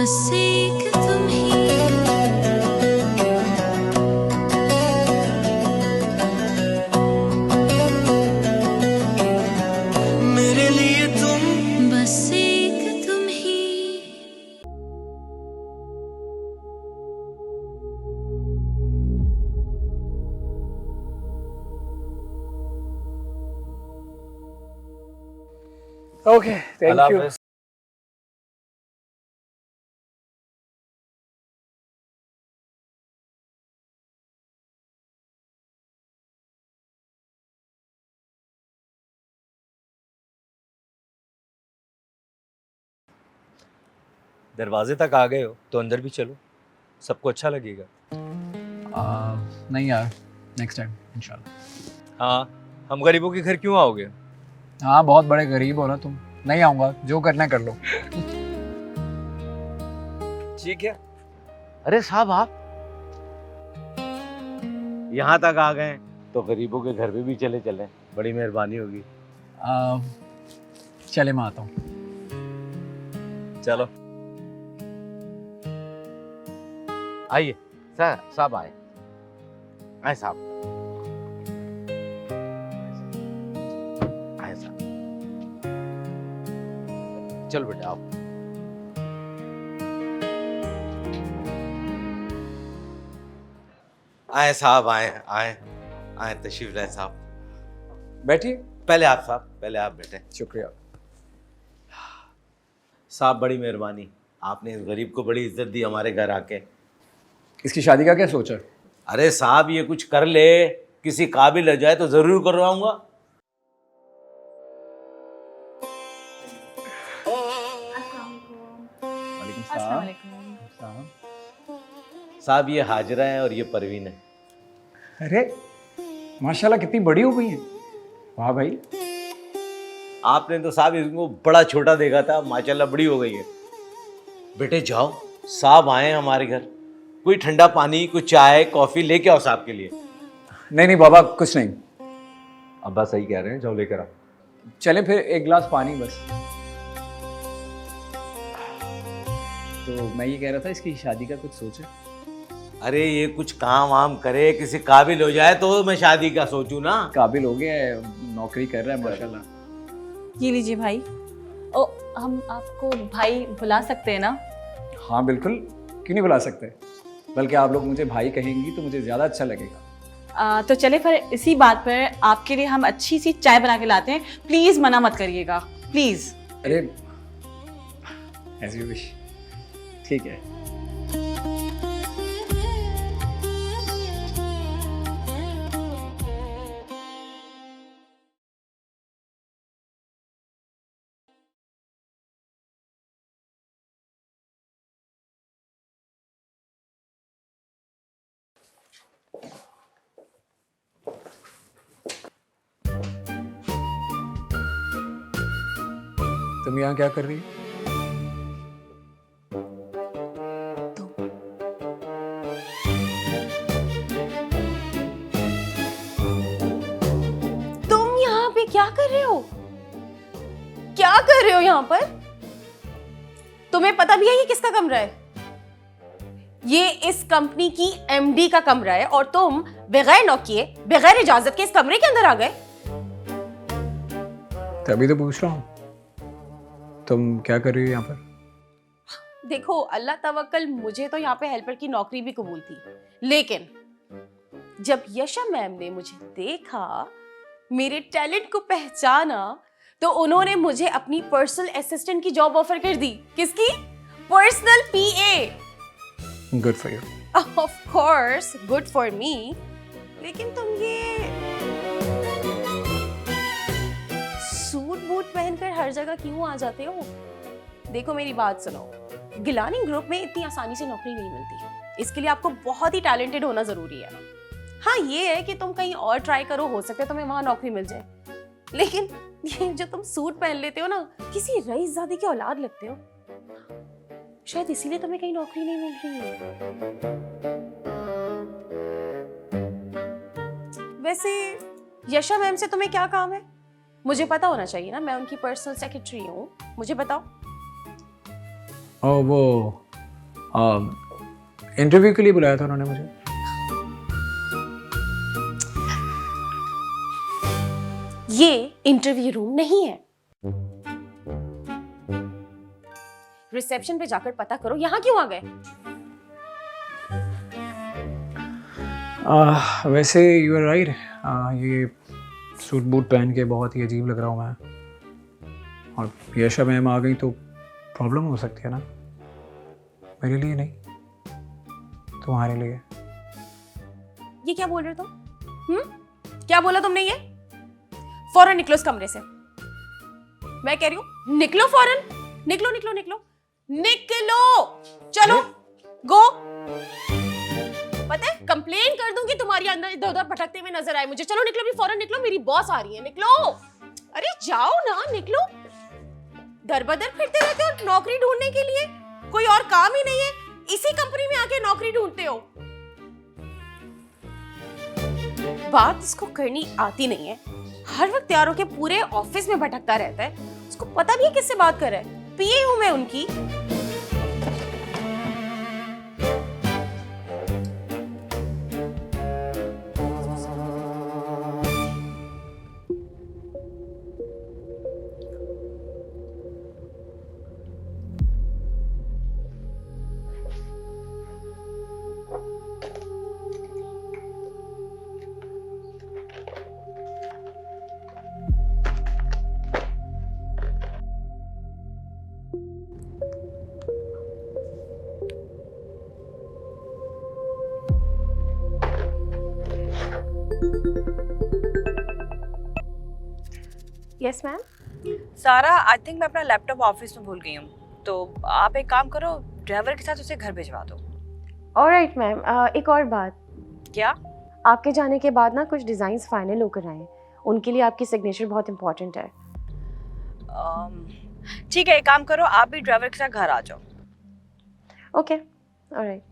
बस एक तुम ही। मेरे लिए तुम बस एक तुम ही। Okay, thank you. दरवाजे तक आ गए हो तो अंदर भी चलो, सबको अच्छा लगेगा। नहीं यार, नेक्स्ट टाइम इंशाल्लाह। हाँ, हम गरीबों के घर क्यों आओगे? हाँ, बहुत बड़े गरीब हो ना तुम। नहीं आऊँगा, जो करना है कर लो। ठीक है। अरे साहब, आप यहाँ तक आ गए तो गरीबों के घर पे भी चले चलें, बड़ी मेहरबानी होगी। चले मैं आता हूँ। चलो। आइए साहब, आए आए साहब, आए साहब। चलो बेटा आओ। आए साहब, आए आए आए, तशरीफ लाए साहब। बैठिए। पहले आप साहब, पहले आप बैठे। शुक्रिया। साहब बड़ी मेहरबानी, आपने इस गरीब को बड़ी इज्जत दी हमारे घर आके। इसकी शादी का क्या सोचा? अरे साहब, ये कुछ कर ले, किसी काबिल हो जाए तो जरूर करवाऊंगा। साहब ये हाजरा है और ये परवीन है। अरे माशाल्लाह, कितनी बड़ी हो गई है। वाह भाई। आपने तो साहब इसको बड़ा छोटा देखा था, माशाल्लाह बड़ी हो गई है। बेटे जाओ, साहब आए हैं हमारे घर, कोई ठंडा पानी, कोई चाय कॉफी लेके आओ साहब के लिए। नहीं नहीं बाबा, कुछ नहीं। अब्बा सही कह रहे हैं, जाओ लेकर आओ। चले फिर एक गिलास पानी बस। तो मैं ये कह रहा था, इसकी शादी का कुछ सोचे? अरे ये कुछ काम वाम करे, किसी काबिल हो जाए तो मैं शादी का सोचूं ना। काबिल हो गया है, नौकरी कर रहा है माशाल्लाह। ये लीजिए भाई। ओ, हम आपको भाई बुला सकते हैं ना? हाँ बिल्कुल, क्यों नहीं बुला सकते। बल्कि आप लोग मुझे भाई कहेंगी तो मुझे ज़्यादा अच्छा लगेगा। तो चले फिर इसी बात पर आपके लिए हम अच्छी सी चाय बना के लाते हैं। प्लीज़ मना मत करिएगा, प्लीज़। अरे एज यू विश। ठीक है। तुम यहाँ क्या कर रही हो? तुम यहाँ पे क्या कर रहे हो? क्या कर रहे हो यहाँ पर? तुम्हें पता भी है ये किसका कमरा है? ये इस कंपनी की एमडी का कमरा है और तुम बगैर नॉक किए, बगैर इजाजत के इस कमरे के अंदर आ गए। तभी तो पूछ रहा हूँ, तुम क्या कर रही हो यहाँ पर? देखो, अल्लाह तवक्कल, मुझे तो यहाँ पे हेल्पर की नौकरी भी कबूल थी, लेकिन जब यशा मैम ने मुझे देखा, मेरे टैलेंट को पहचाना, तो उन्होंने मुझे अपनी पर्सनल असिस्टेंट की जॉब ऑफर कर दी। किसकी? Personal PA. Good for you. Of course good for me. लेकिन तुम ये सूट बूट पहनकर हर जगह क्यों आ जाते हो? देखो मेरी बात सुनो, गिलानी ग्रुप में इतनी आसानी से नौकरी नहीं मिलती। इसके लिए आपको बहुत ही टैलेंटेड होना जरूरी है। हाँ, ये है कि तुम कहीं और ट्राई करो, हो सकता है तुम्हें वहां नौकरी मिल जाए। लेकिन ये जो तुम सूट पहन लेते हो ना, किसी रईसजादे की औलाद लगते हो। शायद इसीलिए तुम्हें कहीं नौकरी नहीं मिल रही है। वैसे यशा मैम से तुम्हें क्या काम है? मुझे पता होना चाहिए ना, मैं उनकी पर्सनल सेक्रेटरी हूँ, मुझे बताओ। वो इंटरव्यू के लिए बुलाया था उन्होंने मुझे। ये इंटरव्यू रूम नहीं है। रिसेप्शन पे जाकर पता करो यहाँ क्यों आ गए। वैसे यू आर राइट, ये सूट बूट पहन के बहुत ही अजीब लग रहा हूँ मैं, और यशा मैम आ गई तो प्रॉब्लम हो सकती है ना, मेरे लिए नहीं, तुम्हारे लिए। ये क्या बोल रहे हो तुम? क्या बोला तुमने ये? फौरन निकलो इस कमरे से। मैं कह रही हूँ निकलो फौरन, निकलो निकलो निकलो निकलो, चलो गो। पता है कंप्लेन कर दूंगी तुम्हारी अंदर इधर उधर भटकते हुए नजर आए मुझे। चलो निकलो भी फौरन निकलो, मेरी बॉस आ रही है, निकलो। अरे जाओ ना, निकलो। दर बदर फिरते रहते हो नौकरी ढूंढने के लिए, कोई और काम ही नहीं है, इसी कंपनी में आके नौकरी ढूंढते हो। बात इसको करनी आती नहीं है, हर वक्त यारों के पूरे ऑफिस में भटकता रहता है। उसको पता भी है किससे बात कर रहा है, पीए हूं मैं उनकी। Yes ma'am. सारा, आई थिंक मैं अपना लैपटॉप ऑफिस में भूल गई हूँ, तो आप एक काम करो, ड्राइवर के साथ उसे घर भिजवा दो। Alright ma'am. एक और बात, क्या? आपके जाने के बाद ना कुछ डिजाइन्स फाइनल होकर आए, उनके लिए आपकी सिग्नेचर बहुत इंपॉर्टेंट है। ठीक है, एक काम करो, आप भी ड्राइवर के साथ घर आ जाओ। Okay, alright.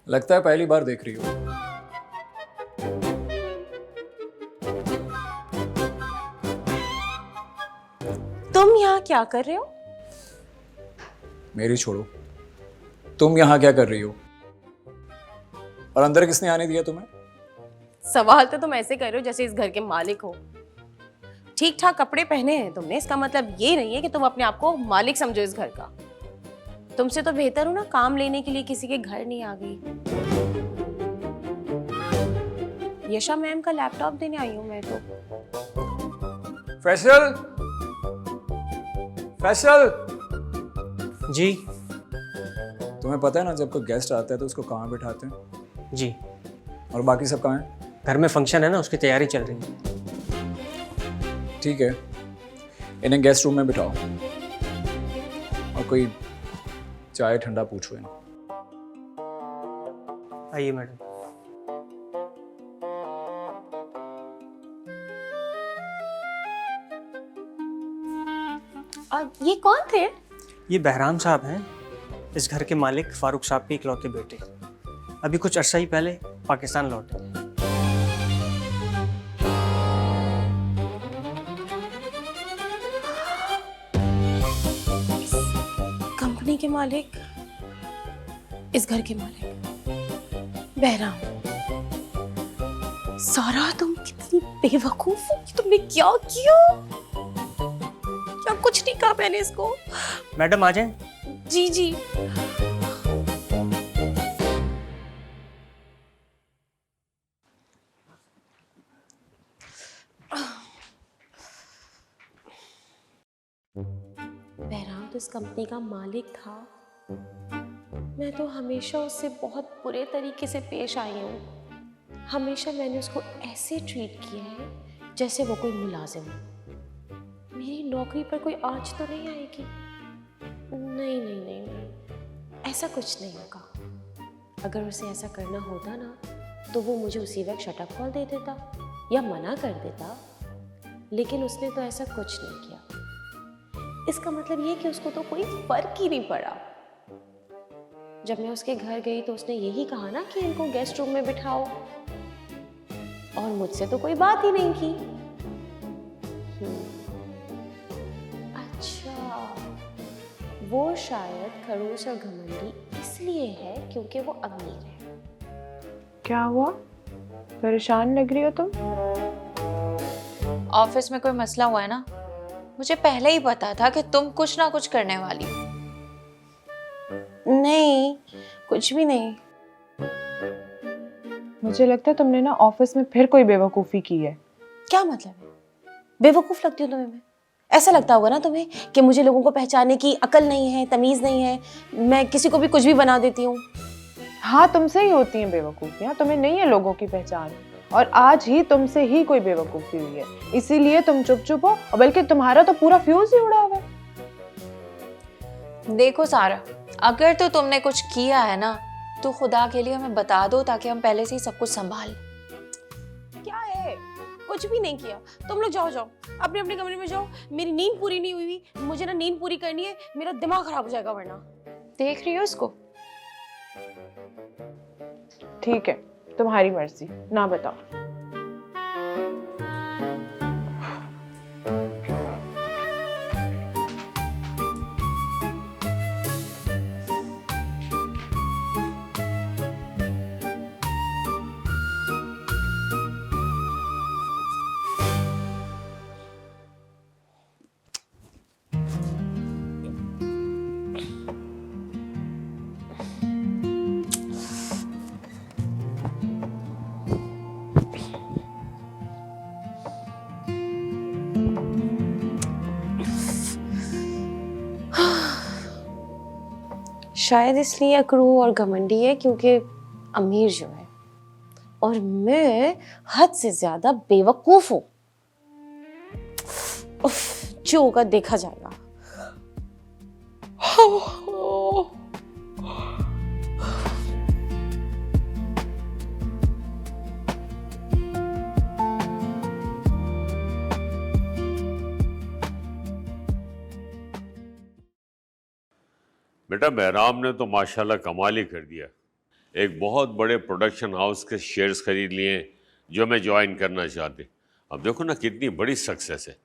लगता है पहली बार देख रही हो। तुम यहाँ क्या कर रहे हो? मेरी छोड़ो, तुम यहाँ क्या कर रही हो, और अंदर किसने आने दिया तुम्हें? सवाल तो तुम ऐसे कर रहे हो जैसे इस घर के मालिक हो। ठीक ठाक कपड़े पहने हैं तुमने, इसका मतलब ये नहीं है कि तुम अपने आप को मालिक समझो इस घर का। तुमसे तो बेहतर हो ना काम लेने के लिए किसी के घर नहीं आ गई। यशा मैम का लैपटॉप देने आई हूं मैं तो। फैसल, फैसल जी। तुम्हें पता है ना जब कोई गेस्ट आता है तो उसको कहाँ बिठाते हैं? जी। और बाकी सब कहाँ हैं? घर में फंक्शन है ना, उसकी तैयारी चल रही है। ठीक है, इन्हें गेस्ट रूम में बिठाओ और कोई चाय ठंडा पूछो इन्हें। आइए मैडम। और ये कौन थे? ये बहराम साहब हैं, इस घर के मालिक फारूक साहब के इकलौते बेटे। अभी कुछ अरसा ही पहले पाकिस्तान लौटे। कंपनी के मालिक, इस घर के मालिक बहराम। सारा तुम कितनी बेवकूफ हो, तुमने क्या किया? क्या कुछ नहीं कहा मैंने इसको। मैडम आ जाएं। जी जी। बहरहाल तो इस कंपनी का मालिक था। मैं तो हमेशा उससे बहुत बुरे तरीके से पेश आई हूँ। हमेशा मैंने उसको ऐसे ट्रीट किया है जैसे वो कोई मुलाजिम हो। मेरी नौकरी पर कोई आँच तो नहीं आएगी? नहीं नहीं नहीं नहीं, ऐसा कुछ नहीं होगा। अगर उसे ऐसा करना होता ना तो वो मुझे उसी वक्त शटअप कॉल दे देता या मना कर देता, लेकिन उसने तो ऐसा कुछ नहीं किया। इसका मतलब ये कि उसको तो कोई फर्क ही नहीं पड़ा। जब मैं उसके घर गई तो उसने यही कहा ना कि इनको गेस्ट रूम में बिठाओ, और मुझसे तो कोई बात ही नहीं की। अच्छा, वो शायद खड़ूस और घमंडी इसलिए है क्योंकि वो अमीर है। क्या हुआ, परेशान लग रही हो तुम? ऑफिस में कोई मसला हुआ है ना, मुझे पहले ही पता था कि तुम कुछ ना कुछ करने वाली हो। नहीं, कुछ भी नहीं। मुझे लगता है तुमने ना ऑफिस में फिर कोई बेवकूफ़ी की है। क्या मतलब है? बेवकूफ लगती हूँ तुम्हें मैं? ऐसा लगता होगा ना तुम्हें कि मुझे लोगों को पहचानने की अकल नहीं है, तमीज नहीं है, मैं किसी को भी कुछ भी बना देती हूँ। हाँ, तुमसे ही होती हैं बेवकूफ़ियाँ, तुम्हें नहीं है लोगों की पहचान। और आज ही तुमसे ही कोई बेवकूफ़ी हुई है, इसीलिए तुम चुप चुप हो, और बल्कि तुम्हारा तो पूरा फ्यूज ही उड़ा हुआ है। देखो सारा, अगर तो तुमने कुछ किया है ना तो खुदा के लिए हमें बता दो ताकि हम पहले से ही सब कुछ संभाल लें। क्या है? कुछ भी नहीं किया। तुम लोग जाओ जाओ, अपने अपने कमरे में जाओ। मेरी नींद पूरी नहीं हुई, मुझे ना नींद पूरी करनी है, मेरा दिमाग खराब हो जाएगा वरना। देख रही हो इसको? ठीक है, तुम्हारी मर्जी, ना बताओ। शायद इसलिए अकड़ू और घमंडी है क्योंकि अमीर जो है, और मैं हद से ज्यादा बेवकूफ हूं। जो होगा देखा जाएगा। बेटा बहराम ने तो माशाल्लाह कमाल ही कर दिया। एक बहुत बड़े प्रोडक्शन हाउस के शेयर्स खरीद लिए जो मैं ज्वाइन करना चाहते। अब देखो ना कितनी बड़ी सक्सेस है।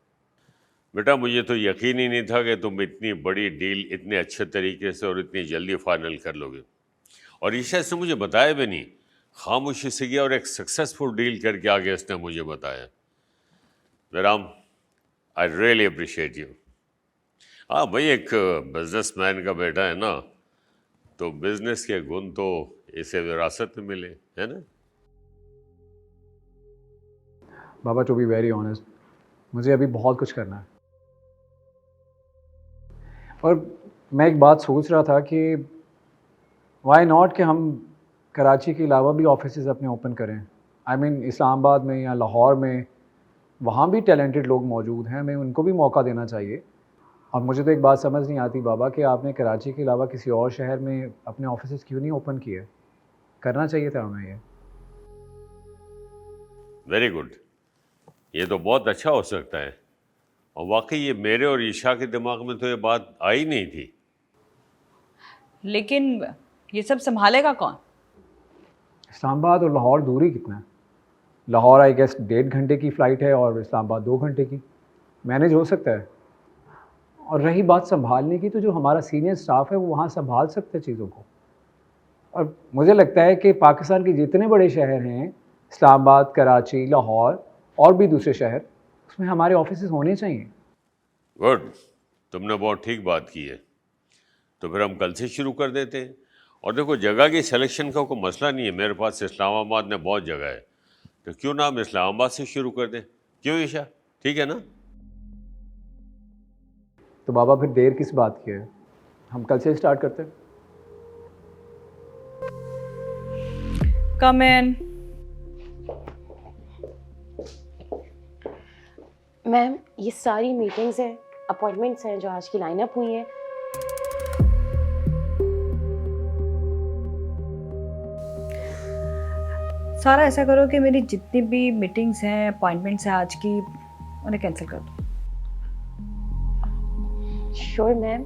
बेटा मुझे तो यकीन ही नहीं था कि तुम इतनी बड़ी डील इतने अच्छे तरीके से और इतनी जल्दी फाइनल कर लोगे, और ये शायद से मुझे बताया भी नहीं, खामोशी से गया और एक सक्सेसफुल डील करके आगे इसने मुझे बताया। Bahram, I really appreciate you. हाँ भाई, एक बिजनेसमैन का बेटा है ना, तो बिजनेस के गुण तो इसे विरासत में मिले, है ना। बाबा टू बी वेरी ऑनेस्ट, मुझे अभी बहुत कुछ करना है। और मैं एक बात सोच रहा था कि वाई नॉट कि हम कराची के अलावा भी ऑफिसेज अपने ओपन करें। आई मीन इस्लामाबाद में या लाहौर में, वहाँ भी टैलेंटेड लोग मौजूद हैं, हमें उनको भी मौका देना चाहिए। और मुझे तो एक बात समझ नहीं आती बाबा कि आपने कराची के अलावा किसी और शहर में अपने ऑफिसेज क्यों नहीं ओपन किए? करना चाहिए था हमें ये। वेरी गुड, ये तो बहुत अच्छा हो सकता है। और वाकई ये मेरे और ईशा के दिमाग में तो ये बात आई नहीं थी। लेकिन ये सब संभालेगा कौन? इस्लामाबाद और लाहौर दूरी कितना है? लाहौर आई गेस 1.5 घंटे की फ़्लाइट है और इस्लामाबाद 2 घंटे की, मैनेज हो सकता है। और रही बात संभालने की, तो जो हमारा सीनियर स्टाफ है वो वहाँ संभाल सकते हैं चीज़ों को। और मुझे लगता है कि पाकिस्तान के जितने बड़े शहर हैं, इस्लामाबाद, कराची, लाहौर और भी दूसरे शहर, उसमें हमारे ऑफिसेज होने चाहिए। गुड, तुमने बहुत ठीक बात की है। तो फिर हम कल से शुरू कर देते हैं। और देखो, जगह की सिलेक्शन का कोई मसला नहीं है, मेरे पास इस्लामाबाद में बहुत जगह है, तो क्यों ना हम इस्लामाबाद से शुरू कर दें? क्यों ईशा, ठीक है ना? तो बाबा फिर देर किस बात की है, हम कल से स्टार्ट करते हैं। कम इन। मैम ये सारी मीटिंग्स हैं, अपॉइंटमेंट्स हैं जो आज की लाइनअप हुई हैं। सारा ऐसा करो कि मेरी जितनी भी मीटिंग्स हैं, अपॉइंटमेंट्स हैं आज की, उन्हें कैंसिल कर दो। Sure ma'am.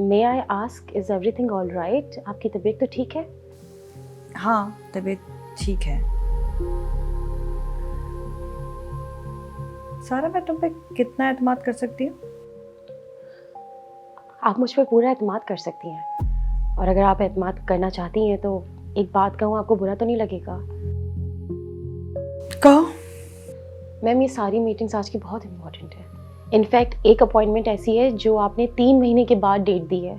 May I ask, is everything all right? आपकी तबीयत तो ठीक है? हाँ, तबीयत ठीक है। सारा मैं तुम पे कितना एतमाद कर सकती हूँ? आप मुझ पर पूरा एतमाद कर सकती हैं, और अगर आप एतमाद करना चाहती हैं तो एक बात कहूँ, आपको बुरा तो नहीं लगेगा? कहो। मैम ये सारी मीटिंग्स आज की बहुत इंपॉर्टेंट है। इनफैक्ट एक अपॉइंटमेंट ऐसी है जो आपने 3 महीने के बाद डेट दी है।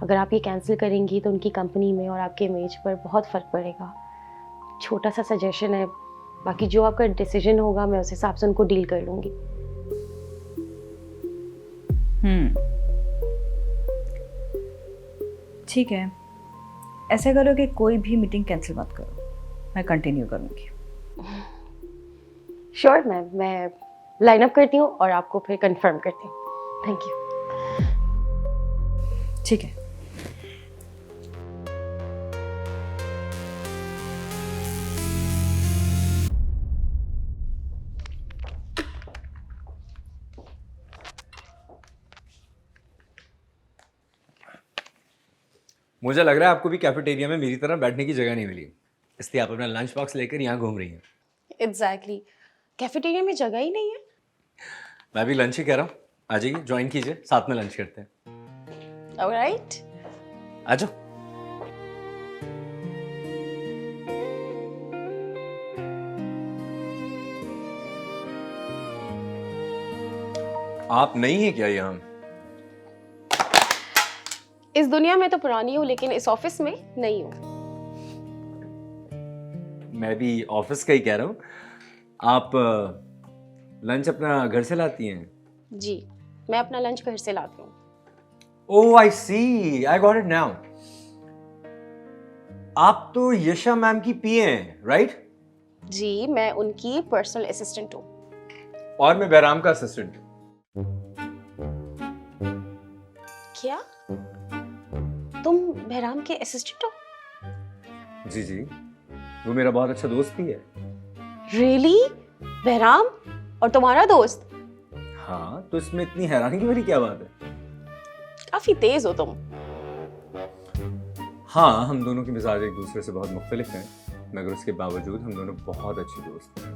अगर आप ये कैंसिल करेंगी तो उनकी कंपनी में और आपके इमेज पर बहुत फ़र्क पड़ेगा। छोटा सा सजेशन है, बाकी जो आपका डिसीजन होगा मैं उस हिसाब से उनको डील कर लूँगी। ठीक है, ऐसा करो कि कोई भी मीटिंग कैंसिल मत करो, मैं कंटिन्यू करूँगी। श्योर मैम, मैं लाइन अप करती हूँ और आपको फिर कंफर्म करती हूँ। Thank you. ठीक है। मुझे लग रहा है आपको भी कैफेटेरिया में मेरी तरह बैठने की जगह नहीं मिली, इसलिए आप अपना लंच बॉक्स लेकर यहाँ घूम रही हैं। एग्जैक्टली, कैफेटेरिया में जगह ही नहीं है। मैं भी लंच ही कह रहा हूँ, आ जाइए, ज्वाइन कीजिए, साथ में लंच करते हैं। ऑलराइट। आ जाओ। आप नहीं है क्या यहाँ? इस दुनिया में तो पुरानी हूँ, लेकिन इस ऑफिस में नहीं हूँ। मैं भी ऑफिस का ही कह रहा हूँ। आप लंच अपना घर से लाती हैं? जी, मैं अपना लंच घर से लाती हूँ। ओह आई सी, आई गॉट इट नाउ। आप तो यशा मैम की पीए हैं, राइट? जी, मैं उनकी पर्सनल असिस्टेंट हूँ। और मैं बहराम का असिस्टेंट। क्या तुम बहराम के असिस्टेंट हो? जी जी, वो मेरा बहुत अच्छा दोस्त भी है। रियली? बहराम और तुम्हारा दोस्त? हाँ, तो इसमें इतनी हैरानी की वाली क्या बात है? काफी तेज हो तुम। हाँ, हम दोनों के मिजाज एक दूसरे से बहुत मुख्तलिफ हैं, मगर उसके बावजूद हम दोनों बहुत अच्छे दोस्त हैं।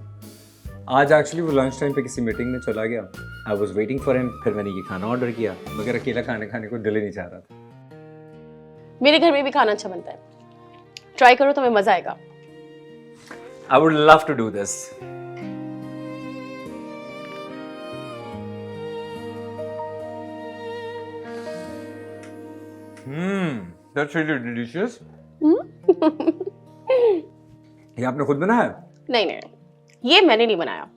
आज एक्चुअली वो लंच टाइम पे किसी मीटिंग में चला गया। I was waiting for him, फिर मैंने ये खाना ऑर्डर किया, मगर अकेला खाने को दिल ही नहीं चाह रहा था। मेरे घर में भी खाना अच्छा बनता है, ट्राई करो, तुम्हें मजा आएगा। I would love to do this. That's really delicious. ये आपने खुद बनाया? नहीं नहीं, ये मैंने नहीं बनाया।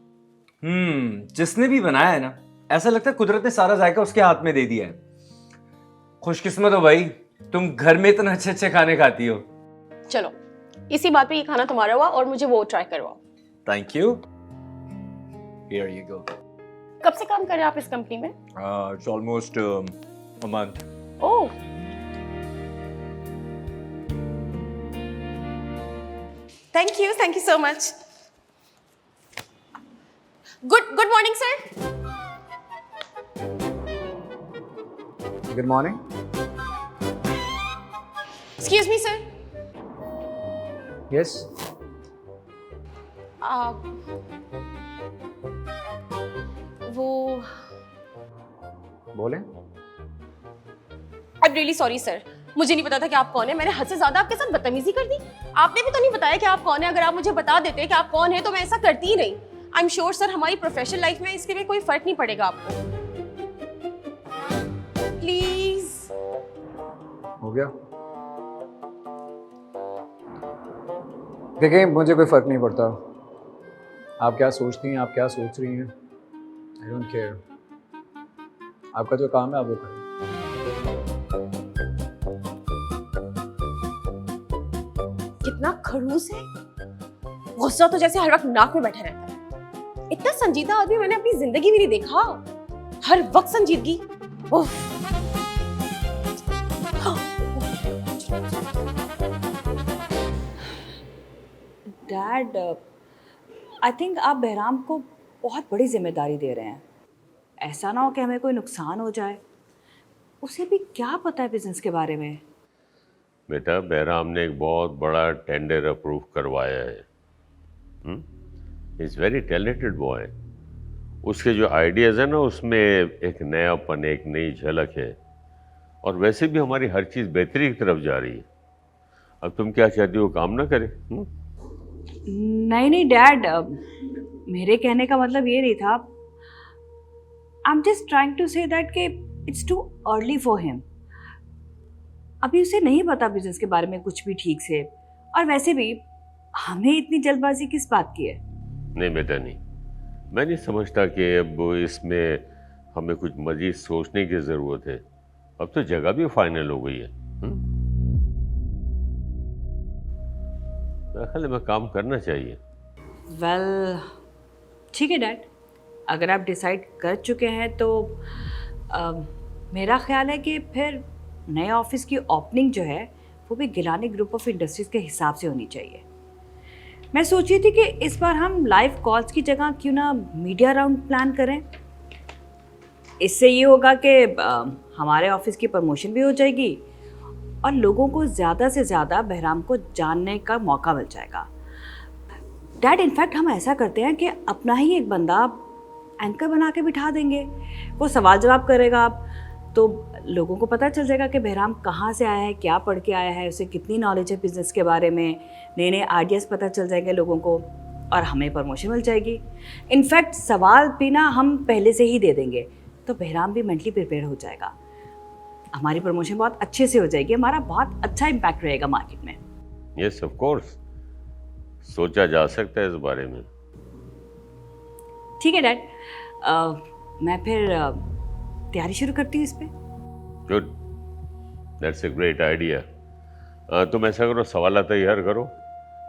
जिसने भी बनाया है ना, ऐसा लगता है कुदरत ने सारा जायका उसके हाथ में दे दिया है। खुशकिस्मत हो भाई, तुम घर में इतना अच्छे अच्छे खाने खाती हो। चलो, इसी बात पे ये खाना तुम्हारा हुआ और मुझे वो ट्राई करवाओ। Thank you. Here you go. कब से काम कर रहे हैं आप इस कंपनी में? It's almost a month. Oh, thank you so much. Good morning sir. Good morning. Excuse me sir. Yes, वो बोलें। I am really sorry sir, मुझे नहीं पता था कि आप कौन है। मैंने हद से ज्यादा आपके साथ बदतमीजी कर दी। आपने भी तो नहीं बताया कि आप कौन है। अगर आप मुझे बता देते कि आप कौन है तो मैं ऐसा करती ही नहीं। आई एम श्योर सर, हमारी प्रोफेशनल लाइफ में इसके में कोई फर्क नहीं पड़ेगा आपको। प्लीज। हो गया? देखिए, मुझे कोई फ़र्क नहीं पड़ता आप क्या सोचती हैं, आप क्या सोच रही हैं। I don't care. आपका जो काम है आप वो करें। कितना खड़ूस है, गुस्सा तो जैसे हर वक्त नाक में बैठा रहता है। इतना संजीदा आदमी मैंने अपनी जिंदगी में नहीं देखा, हर वक्त संजीदगी। उफ। डैड, आई थिंक आप बहराम को बहुत बड़ी जिम्मेदारी दे रहे हैं। ऐसा ना हो कि हमें कोई नुकसान हो जाए। उसे भी क्या पता है बिजनेस के बारे में। बेटा बहराम ने एक बहुत बड़ा टेंडर अप्रूव करवाया है। Is very talented boy. उसके जो आइडियाज़ हैं ना उसमें एक नयापन, एक नई झलक है, और वैसे भी हमारी हर चीज़ बेहतरी की तरफ जा रही है। अब तुम क्या चाहती हो, काम ना करे? नहीं नहीं डैड, मेरे कहने का मतलब ये नहीं था। I am just trying to say that कि it's too early for him. अभी उसे नहीं पता बिजनेस के बारे में कुछ भी ठीक से, और वैसे भी हमें इतनी जल्दबाजी किस बात की है? नहीं बेटा नहीं, मैं नहीं समझता कि अब इसमें हमें कुछ मज़ीद सोचने की ज़रूरत है। अब तो जगह भी फाइनल हो गई है। मेरे ख्याल में काम करना चाहिए। वेल, ठीक है डैड, अगर आप डिसाइड कर चुके हैं तो मेरा ख्याल है कि फिर नए ऑफिस की ओपनिंग जो है वो भी गिलानी ग्रुप ऑफ इंडस्ट्रीज़ के हिसाब से होनी चाहिए। मैं सोच रही थी कि इस बार हम लाइव कॉल्स की जगह क्यों ना मीडिया राउंड प्लान करें। इससे ये होगा कि हमारे ऑफिस की प्रमोशन भी हो जाएगी और लोगों को ज़्यादा से ज़्यादा बहराम को जानने का मौका मिल जाएगा। डैड, इनफैक्ट हम ऐसा करते हैं कि अपना ही एक बंदा एंकर बना के बिठा देंगे, वो सवाल जवाब करेगा, तो लोगों को पता चल जाएगा कि बहराम कहाँ से आया है, क्या पढ़ के आया है, उसे कितनी नॉलेज है बिज़नेस के बारे में, नए नए आइडियाज़ पता चल जाएंगे लोगों को, और हमें प्रमोशन मिल जाएगी। इनफैक्ट सवाल भी ना हम पहले से ही दे देंगे, तो बहराम भी मेंटली प्रिपेयर हो जाएगा। हमारी प्रमोशन बहुत अच्छे से हो जाएगी, हमारा बहुत अच्छा इम्पैक्ट रहेगा मार्केट में। यस ऑफ कोर्स, सोचा जा सकता है इस बारे में। ठीक है डैड, मैं फिर तैयारी शुरू करती हूँ इस पर। Good, that's a great idea. तुम ऐसा करो, सवाल तैयार करो,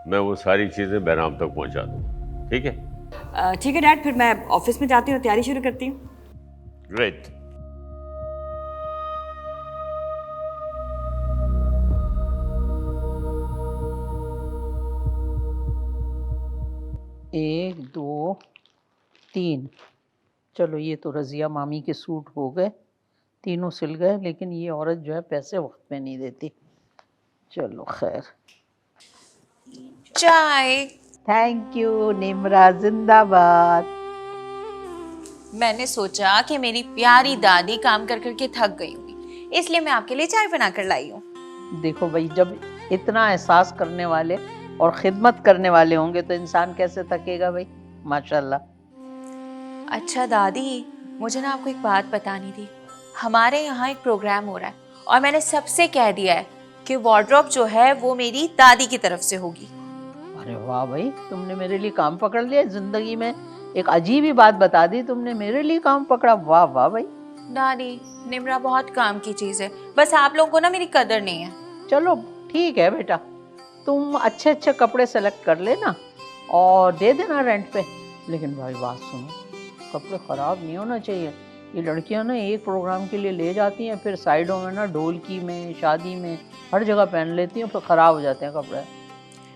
मैं वो सारी चीज़ें बहराम तक पहुँचा दूँ। ठीक है? ठीक है डैड, फिर मैं ऑफिस में जाती हूँ, तैयारी शुरू करती हूँ। ग्रेट। एक दो तीन, चलो ये तो रज़िया मामी के सूट हो गए, तीनों सिल गए, लेकिन ये औरत जो है पैसे वक्त में नहीं देती। चलो खैर। चाय। थैंक यू निम्रा, जिंदाबाद। मैंने सोचा कि मेरी प्यारी दादी काम कर करके थक गई होगी, इसलिए मैं आपके लिए चाय बना कर लाई हूँ। देखो भाई, जब इतना एहसास करने वाले और खिदमत करने वाले होंगे तो इंसान कैसे थकेगा भाई, माशाल्लाह। अच्छा दादी, मुझे ना आपको एक बात बतानी थी। हमारे यहाँ एक प्रोग्राम हो रहा है और मैंने सबसे कह दिया है कि वार्डरोब जो है वो मेरी दादी की तरफ से होगी। अरे वाह भाई, तुमने मेरे लिए काम पकड़ लिया। जिंदगी में एक अजीब ही बात बता दी तुमने, मेरे लिए काम पकड़ा। वाह वाह भाई। दादी, निम्रा बहुत काम की चीज है, बस आप लोगों को ना मेरी कदर नहीं है। चलो ठीक है बेटा, तुम अच्छे अच्छे कपड़े सेलेक्ट कर लेना और दे देना रेंट पे। लेकिन भाई बात सुनो, कपड़े ख़राब नहीं होना चाहिए। ये लड़कियां ना एक प्रोग्राम के लिए ले जाती हैं, फिर साइडों में ना ढोलकी में, शादी में, हर जगह पहन लेती हैं, फिर ख़राब हो जाते हैं कपड़े।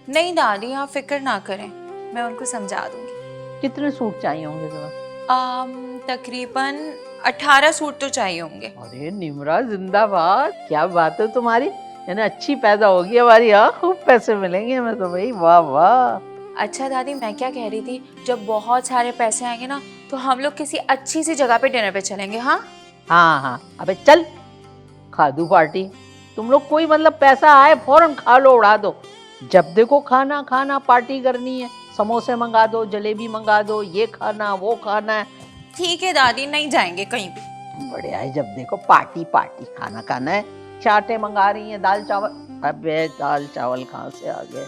नहीं दादी, आप फिक्र ना करें, मैं उनको समझा दूंगी। कितने सूट चाहिए होंगे तुम्हें? तकरीबन 18 सूट तो चाहिए होंगे। अरे निम्रा जिंदाबाद, क्या बात है तुम्हारी, यानी अच्छी पैदा होगी हमारी। हाँ, खूब पैसे मिलेंगे हमें तो भाई। वाह वाह। अच्छा दादी, मैं क्या कह रही थी, जब बहुत सारे पैसे आएंगे ना तो हम लोग किसी अच्छी सी जगह पे डिनर पे चलेंगे। हाँ हाँ हाँ, अबे चल खा दू पार्टी। तुम लोग कोई मतलब पैसा आए फौरन खा लो, उड़ा दो। जब देखो खाना खाना, पार्टी करनी है, समोसे मंगा दो, जलेबी मंगा दो, ये खाना वो खाना है। ठीक है दादी, नहीं जाएंगे कहीं भी। बढ़िया है, जब देखो पार्टी पार्टी, खाना खाना है। चाटे मंगा रही हैं, दाल चावल। अबे दाल चावल कहाँ से आ गए।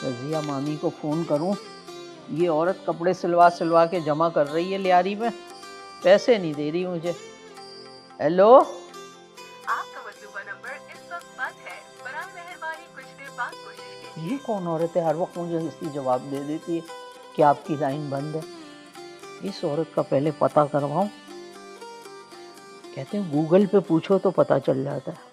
रज़िया मामी को फ़ोन करूं, ये औरत कपड़े सिलवा सिलवा के जमा कर रही है लियारी में। पैसे नहीं दे रही मुझे। हेलो, ये कौन औरत है हर वक्त मुझे इसकी जवाब दे देती है कि आपकी लाइन बंद है। इस औरत का पहले पता करवाऊं। कहते हैं गूगल पे पूछो तो पता चल जाता है।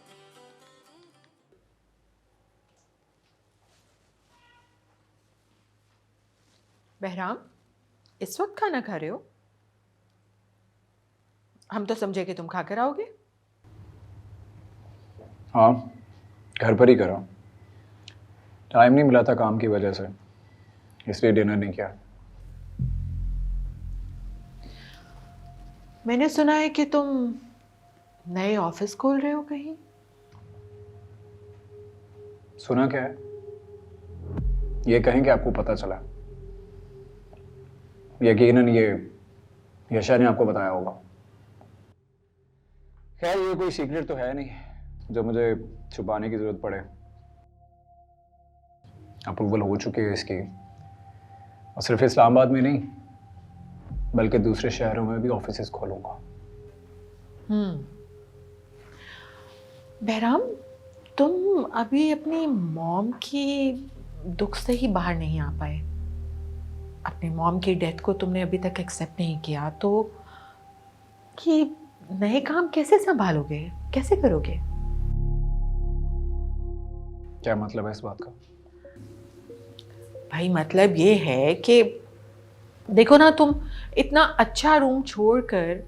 बहराम, इस वक्त खाना खा रहे हो? हम तो समझे कि तुम खा कर आओगे। हाँ, घर पर ही करा। टाइम नहीं मिला था काम की वजह से, इसलिए डिनर नहीं किया। मैंने सुना है कि तुम नए ऑफिस खोल रहे हो कहीं। सुना क्या है? ये कहें कि आपको पता चला। यकीनन ये यशा ने आपको बताया होगा। खैर, ये कोई सीक्रेट तो है नहीं जो मुझे छुपाने की जरूरत पड़े। अप्रूवल हो चुकी है इसकी, और सिर्फ इस्लामाबाद में नहीं बल्कि दूसरे शहरों में भी ऑफिसेस खोलूंगा। बहराम, तुम अभी अपनी मॉम की दुख से ही बाहर नहीं आ पाए। अपनी मॉम की डेथ को तुमने अभी तक एक्सेप्ट नहीं किया, तो कि नए काम कैसे संभालोगे, कैसे करोगे? क्या मतलब है इस बात का? भाई मतलब ये है कि देखो ना, तुम इतना अच्छा रूम छोड़कर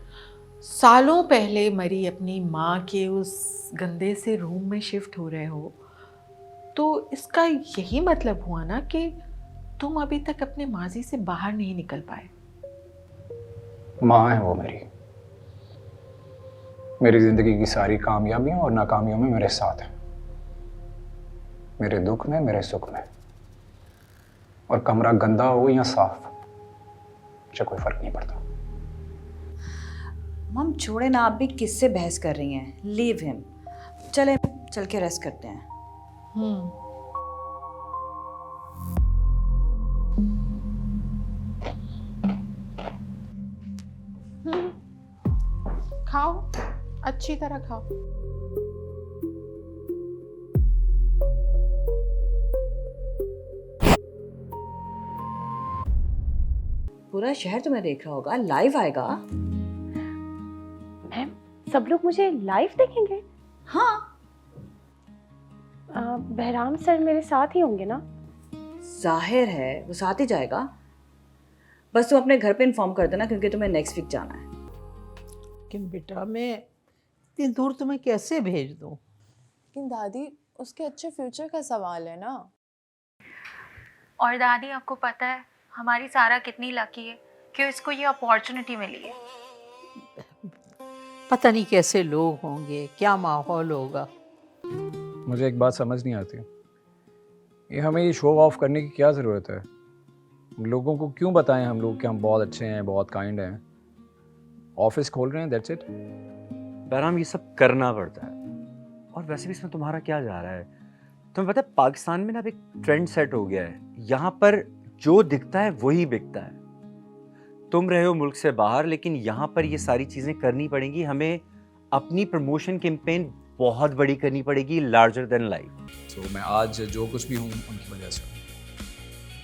सालों पहले मरी अपनी माँ के उस गंदे से रूम में शिफ्ट हो रहे हो, तो इसका यही मतलब हुआ ना कि तुम अभी तक अपने माजी से बाहर नहीं निकल पाए। माँ है वो मेरी जिंदगी की सारी कामयाबियों और नाकामियों में मेरे साथ है, मेरे दुख में, मेरे सुख में। और कमरा गंदा हो या साफ, मुझे कोई फर्क नहीं पड़ता। मम छोड़े ना, आप भी किससे बहस कर रही हैं? Leave him. चल के रेस्ट करते हैं। खाओ, अच्छी तरह खाओ। पूरा शहर तुम्हें देख रहा होगा, लाइव आएगा। मैम, सब लोग मुझे लाइव देखेंगे? हाँ, बहराम सर मेरे साथ ही होंगे ना? जाहिर है वो साथ ही जाएगा। बस तुम अपने घर पे इन्फॉर्म कर देना, क्योंकि तुम्हें नेक्स्ट वीक जाना है। लेकिन बेटा, मैं इतनी दूर तुम्हें कैसे भेज दूँ? लेकिन दादी, उसके अच्छे फ्यूचर का सवाल है ना। और दादी, आपको पता है हमारी सारा कितनी लकी है कि इसको ये अपॉर्चुनिटी मिली है। पता नहीं कैसे लोग होंगे, क्या माहौल होगा। मुझे एक बात समझ नहीं आती, ये हमें ये शो ऑफ करने की क्या ज़रूरत है? लोगों को क्यों बताएं हम लोग कि हम बहुत अच्छे हैं, बहुत काइंड हैं? ऑफिस खोल रहे हैं, दैट्स इट। बहराम, ये सब करना पड़ता है। और वैसे भी इसमें तुम्हारा क्या जा रहा है? तुम्हें पता है पाकिस्तान में ना अब एक ट्रेंड सेट हो गया है, यहाँ पर जो दिखता है वही बिकता है। तुम रहे हो मुल्क से बाहर, लेकिन यहाँ पर ये सारी चीज़ें करनी पड़ेंगी। हमें अपनी प्रमोशन कैंपेन बहुत बड़ी करनी पड़ेगी, लार्जर देन लाइफ। तो मैं आज जो कुछ भी हूँ उनकी वजह से।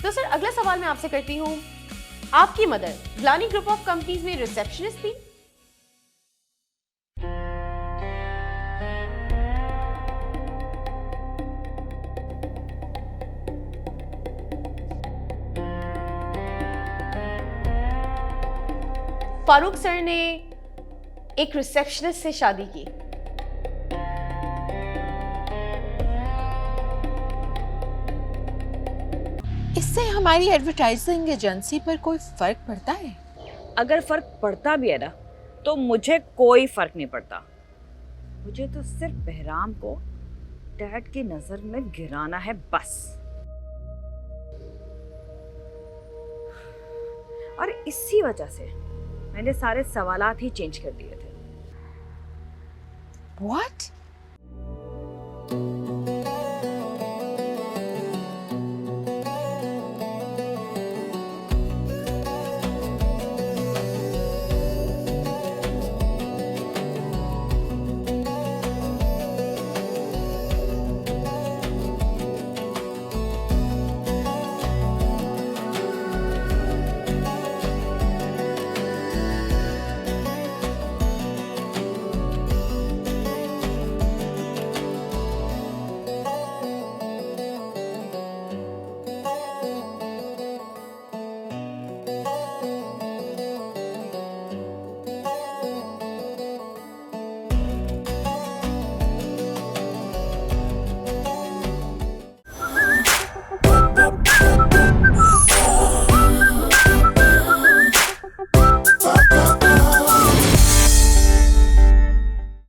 तो सर, अगला सवाल मैं आपसे करती हूँ। आपकी mother Gilani group of companies में रिसेप्शनिस्ट थी? फारूक सर ने एक रिसेप्शनिस्ट से शादी की। इससे हमारी एडवर्टाइजिंग एजेंसी पर कोई फर्क पड़ता है? अगर फर्क पड़ता भी है ना, तो मुझे कोई फर्क नहीं पड़ता। मुझे तो सिर्फ बहराम को डैड की नजर में गिराना है बस। और इसी वजह से मैंने सारे सवालात ही चेंज कर दिए थे। What?